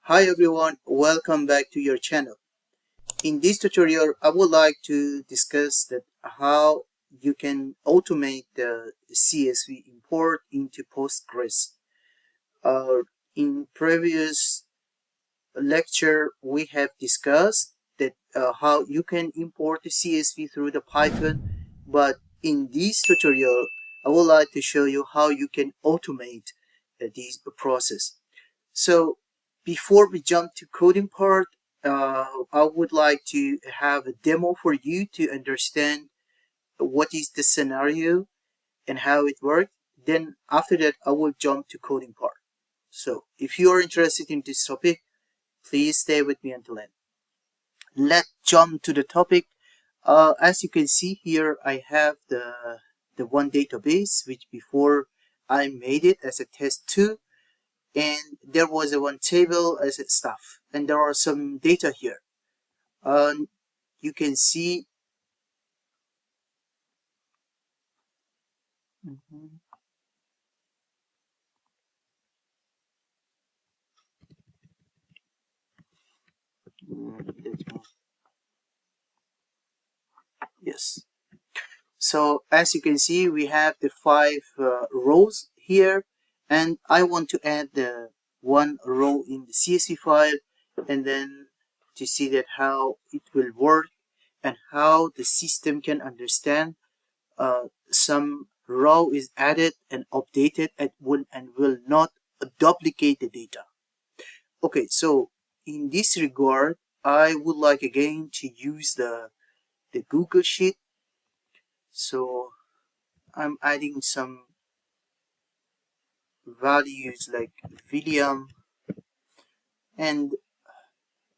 Hi everyone, welcome back to your channel. In this tutorial, I would like to discuss how you can automate the CSV import into Postgres. In previous lecture, we have discussed how you can import the CSV through the Python, but in this tutorial, I would like to show you how you can automate this process. So before we jump to coding part, I would like to have a demo for you to understand what is the scenario and how it works. Then after that, I will jump to coding part. So if you are interested in this topic, please stay with me until end. Let's jump to the topic. As you can see here, I have the one database, which before I made it as a test2. And there was a one table as a stuff, and there are some data here. You can see yes. So as you can see, we have the five rows here, and I want to add the one row in the CSV file, and then to see that how it will work and how the system can understand some row is added and updated and will not duplicate the data. Okay, so in this regard, I would like again to use the Google Sheet. So I'm adding some values like William, and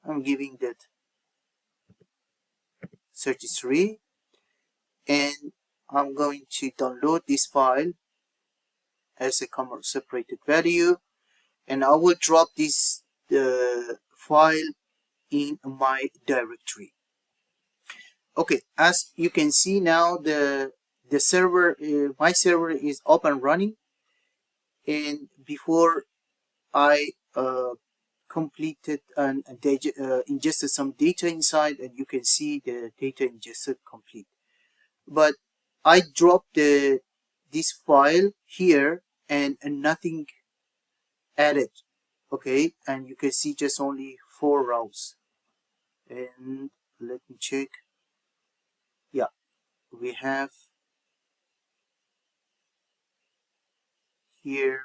I'm giving that 33, and I'm going to download this file as a comma separated value, and I will drop this file in my directory. Okay, as you can see now, the server, my server is up and running, and before I completed and ingested some data inside, and you can see the data ingested complete. But I dropped this file here and nothing added. Okay, and you can see just only 4 rows. And let me check. Yeah, we have here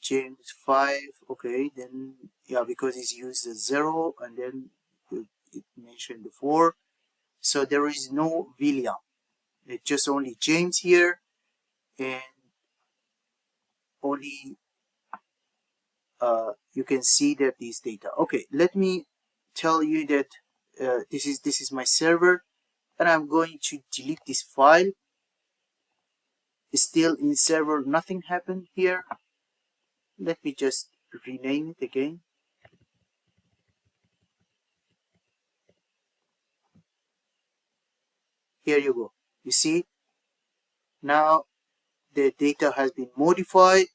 James 5. Okay, then yeah, because it's used the 0 and then it mentioned the 4, so there is no William. It's just only James here, and only you can see that these data. Okay, let me tell you that this is my server, and I'm going to delete this file. Still in server, nothing happened here. Let me just rename it again. Here you go. You see, now the data has been modified,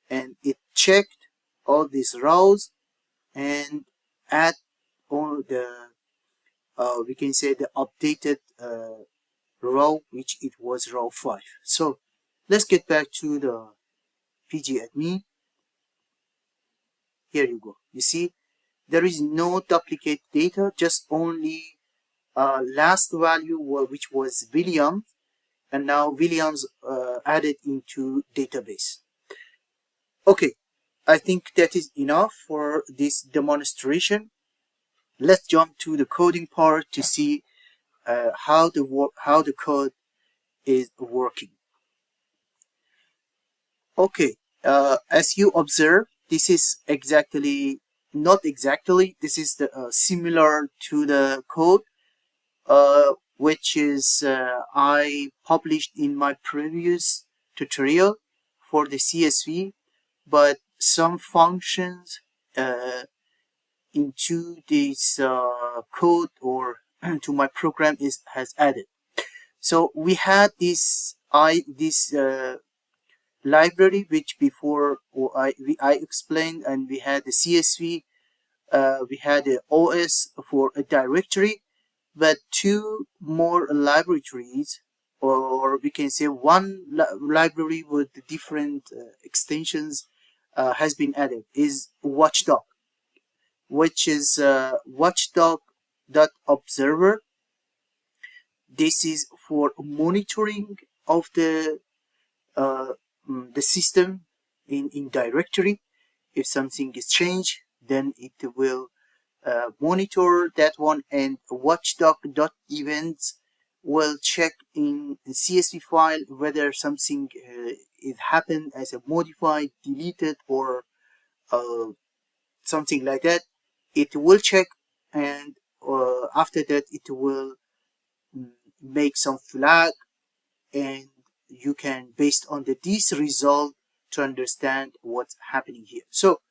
and it checked all these rows and add all the we can say the updated row, which it was row 5. So let's get back to the pgadmin. Here you go. You see, there is no duplicate data, just only last value which was William, and now Williams added into database. Okay, I think that is enough for this demonstration. Let's jump to the coding part to see how the code is working. Okay, as you observe, this is not exactly, this is similar to the code which is I published in my previous tutorial for the CSV, but some functions into this code or to my program has added. So we had this library, which before I explained, and we had the CSV, we had the OS for a directory, but two more libraries, or we can say one library with different extensions has been added, is Watchdog, which is watchdog.observer. This is for monitoring of uh, the system in directory. If something is changed, then it will monitor that one, and watchdog.events will check in a CSV file whether something it happened as a modified, deleted, or uh, something like that. It will check, and after that it will make some flag, and you can, based on this result, to understand what's happening here. So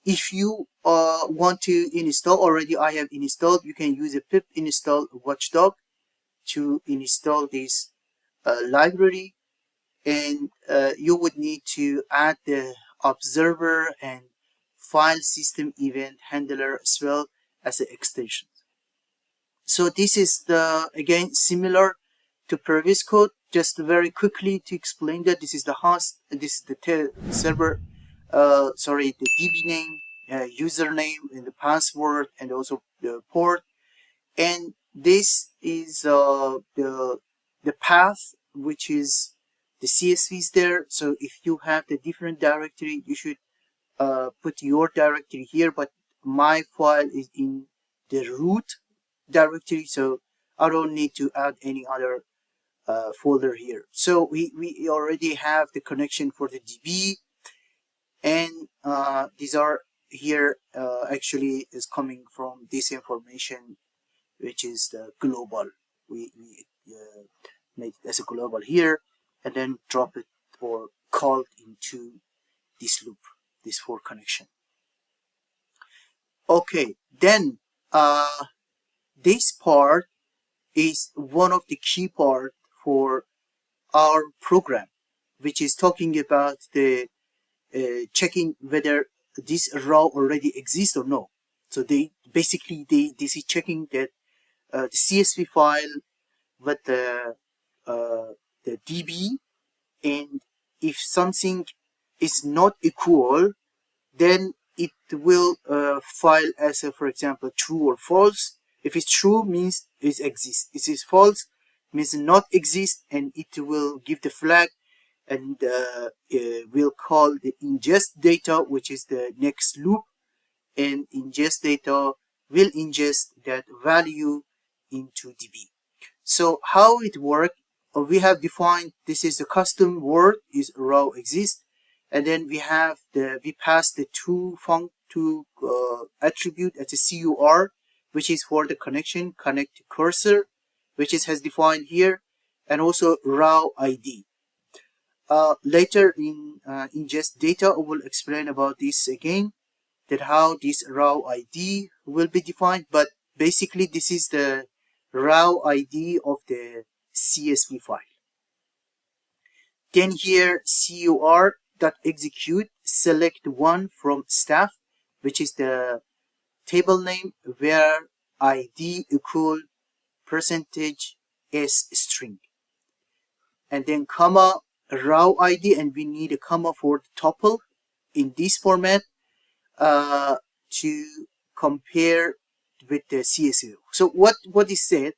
if you want to install, already I have installed, you can use a pip install watchdog to install this library, and you would need to add the observer and file system event handler as well as an extension. So this is the, again, similar to previous code. Just very quickly to explain that this is the host, this is the server, the DB name, username, and the password, and also the port. And this is the path, which is the CSVs there. So if you have the different directory, you should put your directory here, but my file is in the root directory, so I don't need to add any other folder here. So we already have the connection for the DB, and these are here actually is coming from this information, which is the global. We made it as a global here, and then drop it or call it into this loop, this for connection. Okay, then this part is one of the key part for our program, which is talking about the checking whether this row already exists or no. So this is checking that the CSV file with the DB, and if something is not equal, then it will file as a, for example, true or false. If it's true, means it exists. If it's false, means not exist, and it will give the flag, and we'll call the ingest data, which is the next loop, and ingest data will ingest that value into DB. So how it works, we have defined, this is the custom word is row exist, and then we pass the two attribute as a CUR, which is for the connection, connect cursor, which has defined here, and also row ID. Later in ingest data, I will explain about this again, that how this row ID will be defined, but basically this is the row ID of the CSV file. Then here cur.execute, select one from staff, which is the table name where ID equal percentage s string, and then comma row ID, and we need a comma for the tuple in this format to compare with the CSV. So what is said?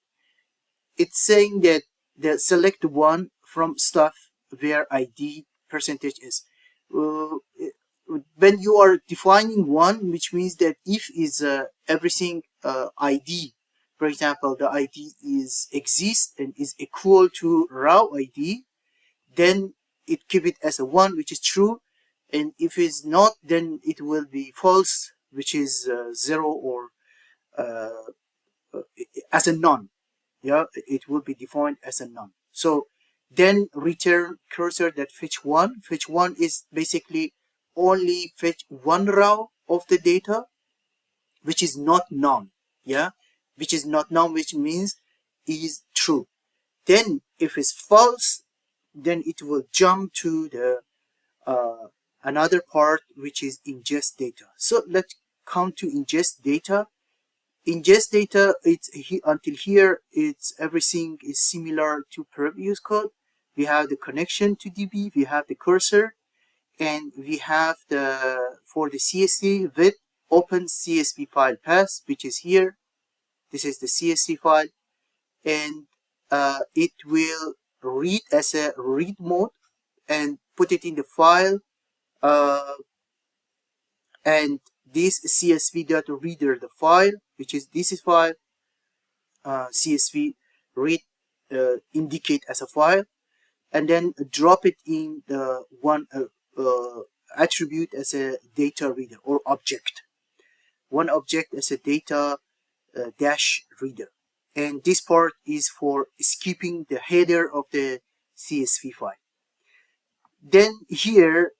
It's saying that the select one from stuff where ID percentage is. When you are defining one, which means that if is everything ID, for example, the ID is exist and is equal to row ID, then it keep it as a one, which is true, and if it's not, then it will be false, which is zero, or as a none. Yeah, it will be defined as a none. So then return cursor that fetch one. Fetch one is basically only fetch one row of the data, which is not none. Yeah, which is not none, which means is true. Then if it's false, then it will jump to the another part, which is ingest data. So let's come to ingest data. Ingest data, until here, it's everything is similar to previous code. We have the connection to DB, we have the cursor, and we have for the CSV with open CSV file path, which is here. This is the CSV file, and it will read as a read mode and put it in the file, and this CSV data reader, the file, which is this file, CSV read indicate as a file, and then drop it in the one attribute as a data reader or object. One object as a data dash reader. And this part is for skipping the header of the CSV file. Then here,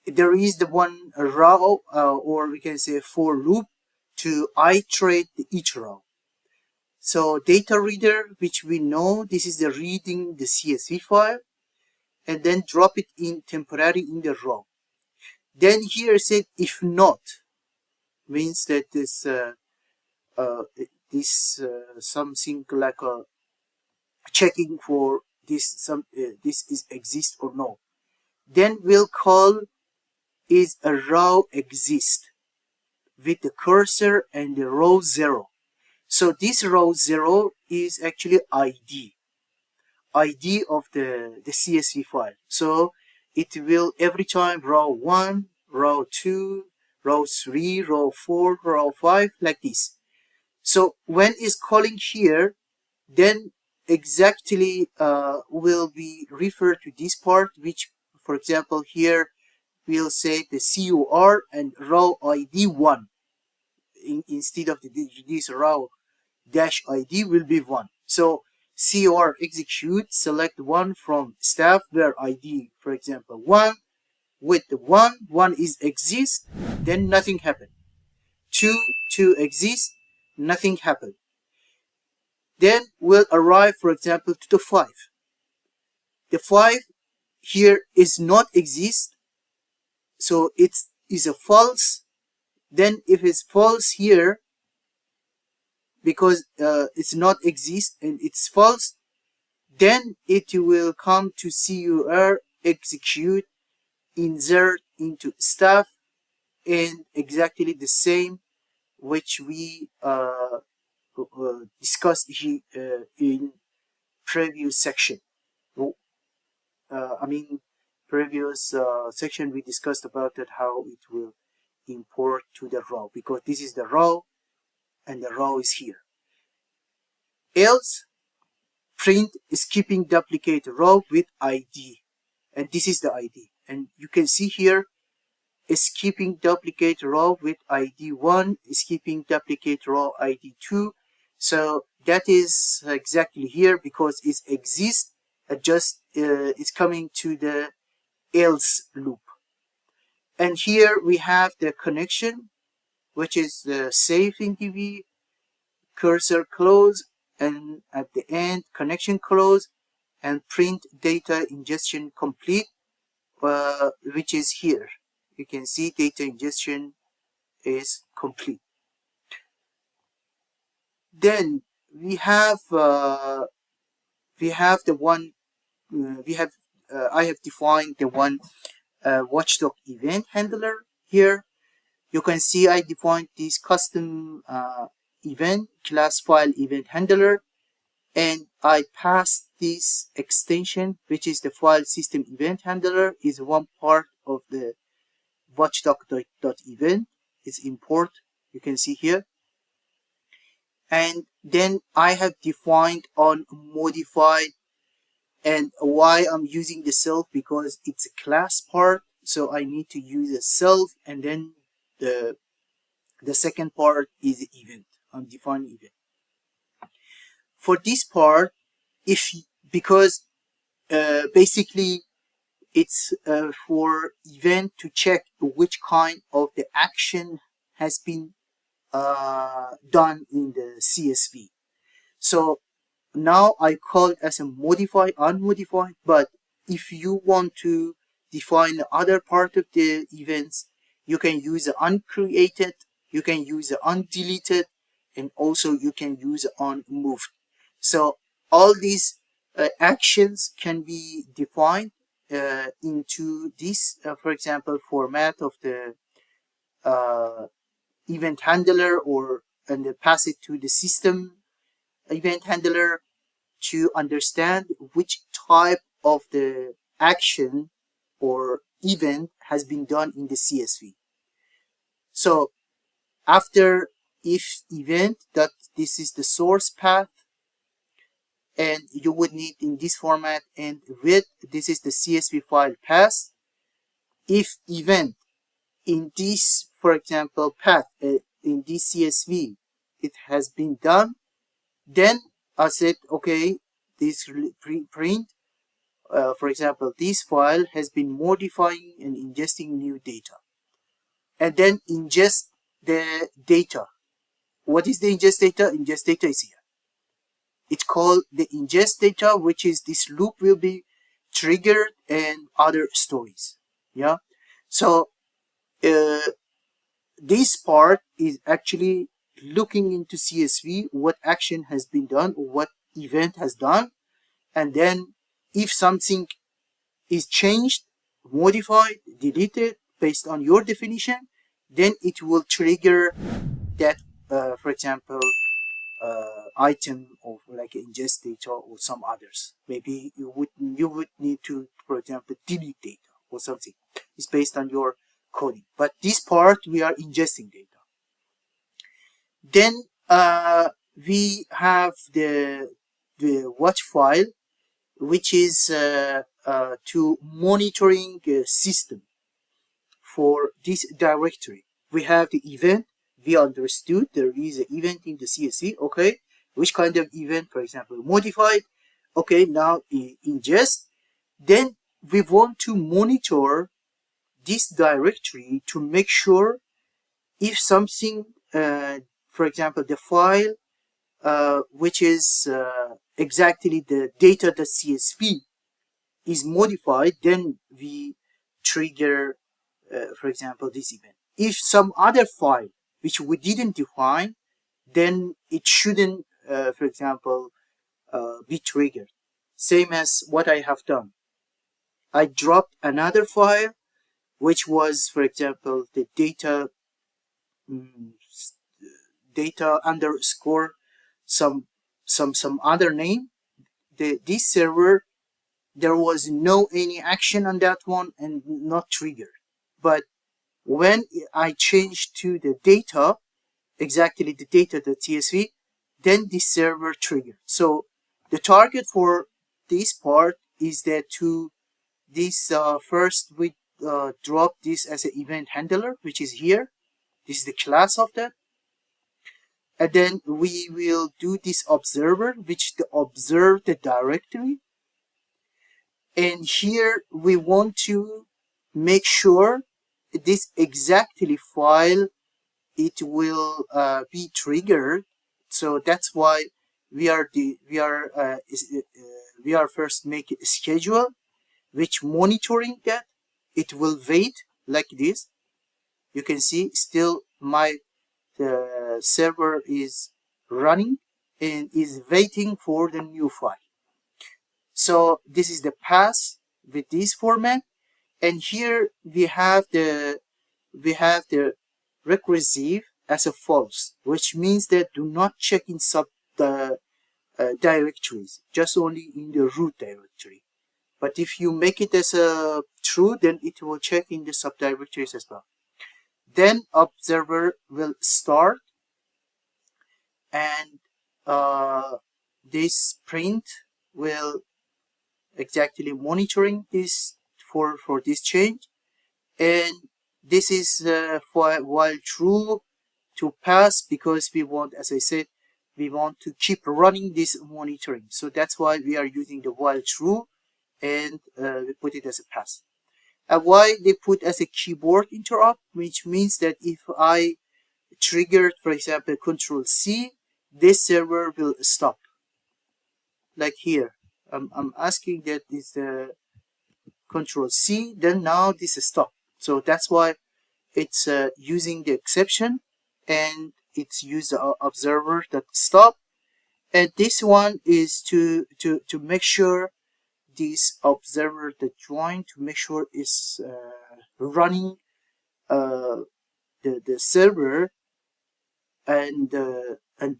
there is the one row, or we can say for loop, to iterate each row. So data reader, which we know, this is the reading the CSV file, and then drop it in temporary in the row. Then here said if not, means that this something like a checking for this this is exist or no. Then we'll call is a row exist with the cursor and the row 0. So this row 0 is actually ID of the CSV file. So it will every time row 1, row 2, row 3, row 4, row 5, like this. So when is calling here, then exactly will be referred to this part, which, for example, here we'll say the COR and row ID 1 instead of this row dash ID will be 1. So COR execute, select 1 from staff where ID, for example, 1, with the 1 is exist, then nothing happened. 2 exist, nothing happened. Then we'll arrive, for example, to the 5. The 5 here is not exist, so it is a false. Then if it's false here, because it's not exist and it's false, then it will come to COR execute, insert into staff, and exactly the same which we discussed in previous section. Previous section we discussed about that, how it will import to the row, because this is the row and the row is here. Else print skipping duplicate row with ID, and this is the ID, and you can see here skipping duplicate row with ID 1, skipping duplicate row ID 2. So that is exactly here, because it exists, just it's coming to the else loop. And here we have the connection, which is the save in DB, cursor close, and at the end connection close, and print data ingestion complete, which is here. You can see data ingestion is complete. Then we have the one I have defined the one Watchdog event handler here. You can see I defined this custom event class file event handler, and I passed this extension, which is the file system event handler, is one part of the watchdog.event. It's import, you can see here. And then I have defined on modified, and why I'm using the self, because it's a class part, so I need to use a self, and then the second part is the event. I'm defining event. For this part, because basically it's for event to check which kind of the action has been done in the CSV. So now I call it as a modify, unmodified, but if you want to define the other part of the events. You can use the uncreated, you can use the undeleted, and also you can use unmoved. So all these actions can be defined into this, for example, format of the uh, event handler, or and pass it to the system event handler to understand which type of the action or event has been done in the CSV. So after if event, that this is the source path, and you would need in this format, and with this is the CSV file path. If event in this, for example, path in this CSV, it has been done, then I said, okay, this print, for example, this file has been modifying and ingesting new data, and then ingest the data. What is the ingest data? Ingest data is here. It's called the ingest data, which is this loop will be triggered and other stories. Yeah. So this part is actually looking into CSV, what action has been done, or what event has done, and then if something is changed, modified, deleted based on your definition, then it will trigger that, for example, item of like ingest data or some others. Maybe you would need to, for example, delete data or something. It's based on your coding. But this part we are ingesting data. Then we have the watch file, which is to monitoring system for this directory. We have the event. We understood there is an event in the CSV. Okay, which kind of event? For example, modified. Okay, now ingest. Then we want to monitor this directory to make sure if something, for example, the file which is exactly the data.csv is modified, then we trigger, for example, this event. If some other file which we didn't define, then it shouldn't, for example, be triggered. Same as what I have done. I dropped another file which was, for example, the data underscore some other name. This server, there was no any action on that one and not triggered. But when I changed to the data, exactly the data.csv, then the server triggered. So the target for this part is that to this first we drop this as an event handler, which is here. This is the class of that. And then we will do this observer, which to observe the directory. And here we want to make sure this exactly file, it will be triggered. So that's why we are first make a schedule which monitoring that. It will wait like this. You can see still my server is running and is waiting for the new file. So this is the path with this format, and here we have the recursive as a false, which means that do not check in sub directories, just only in the root directory. But if you make it as a true, then it will check in the subdirectories as well. Then observer will start, and this print will exactly monitoring this for this change. And this is for while true to pass, because we want, as I said, we want to keep running this monitoring. So that's why we are using the while true, and we put it as a pass. And why they put as a keyboard interrupt, which means that if I triggered, for example, Control C, this server will stop. Like here, I'm asking that is Control C, then now this is stop. So that's why it's using the exception, and it's use the observer that stop. And this one is to make sure this observer that join, to make sure is running the server, and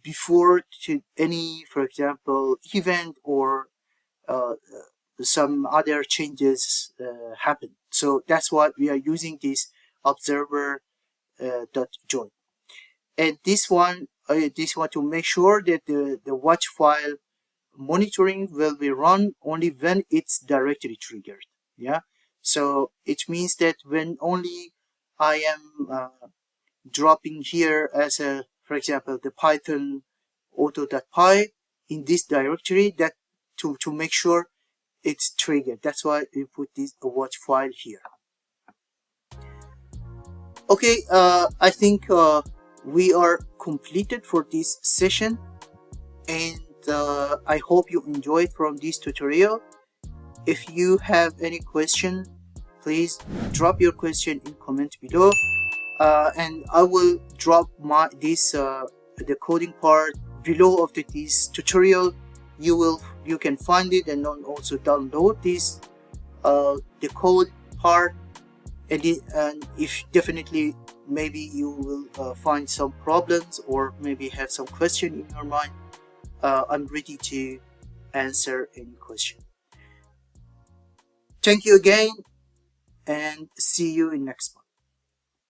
before to any, for example, event or some other changes happen. So that's why we are using this observer dot join. And this one to make sure that the watch file monitoring will be run only when it's directly triggered. Yeah, so it means that when only I am dropping here as a, for example, the Python auto.py in this directory, that to make sure it's triggered. That's why we put this watch file here. Okay, I think we are completed for this session, and I hope you enjoyed from this tutorial. If you have any question, please drop your question in comment below, and I will drop the coding part below of this tutorial. You can find it and also download this the code part, and if definitely maybe you will find some problems or maybe have some question in your mind, I'm ready to answer any question. Thank you again, and see you in next part.